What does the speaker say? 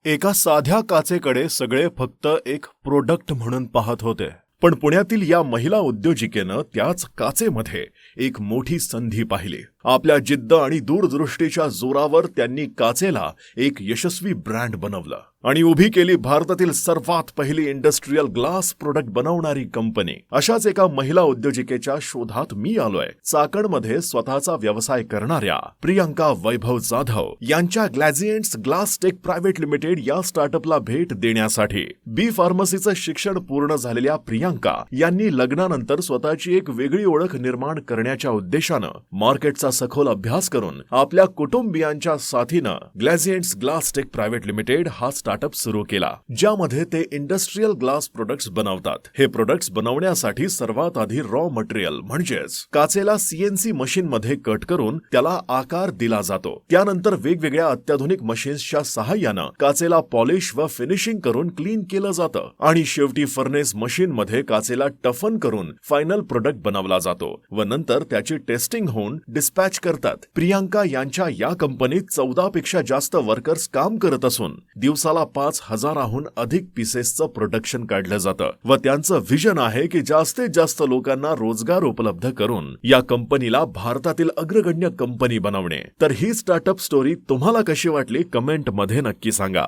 एका साध्या काचेकडे सगळे फक्त एक प्रोडक्ट म्हणून पाहत होते. पण पुण्यातील या महिला उद्योजिकेनं त्याच काचेमध्ये एक मोठी संधी पाहिली. आपल्या जिद्द आणि दूरदृष्टीच्या जोरावर त्यांनी काचेला एक यशस्वी ब्रँड बनवलं आणि उभी केली भारतातील सर्वात पहिली इंडस्ट्रियल ग्लास प्रोडक्ट बनवणारी कंपनी. अशाच एका महिला उद्योजिकेच्या शोधात मी आलोय. चाकणमध्ये स्वतःचा व्यवसाय करणाऱ्या प्रियांका वैभव जाधव यांच्या ग्लॅझिएंट्स ग्लास टेक प्रायव्हेट लिमिटेड या स्टार्टअपला भेट देण्यासाठी. बी फार्मसीचं शिक्षण पूर्ण झालेल्या प्रियांका यांनी लग्नानंतर स्वतःची एक वेगळी ओळख निर्माण करण्याच्या उद्देशानं मार्केटचा सखोल अभ्यास करून आपल्या कुटुंबियांच्या साथीनं ग्लॅझिएंट्स ग्लास टेक प्रायव्हेट लिमिटेड हा स्टार्टअप सुरू केला, ज्यामध्ये ते इंडस्ट्रियल ग्लास प्रोडक्ट्स बनवतात. हे प्रोडक्ट्स बनवण्यासाठी सर्वात आधी रॉ मटेरियल म्हणजेच काचेला सीएनसी मशीन मध्ये कट करून त्याला आकार दिला जातो. त्यानंतर वेगवेगळ्या अत्याधुनिक मशीन्सच्या सहाय्यानं काचेला पॉलिश व फिनिशिंग करून क्लीन केलं जातं आणि शेवटी फर्नेस मशीन मध्ये काचेला टफन करून फायनल प्रोडक्ट बनवला जातो व नंतर त्याची टेस्टिंग होऊन डिस्पॅच करतात. प्रियांका यांच्या या कंपनीत 14 पेक्षा जास्त वर्कर्स काम करत असून दिवसाला 5,000हून अधिक पीसेसचं प्रोडक्शन काढलं जातं व त्यांचं व्हिजन आहे की जास्तीत जास्त लोकांना रोजगार उपलब्ध करून या कंपनीला भारतातील अग्रगण्य कंपनी बनवणे. तर ही स्टार्टअप स्टोरी तुम्हाला कशी वाटली कमेंट मध्ये नक्की सांगा.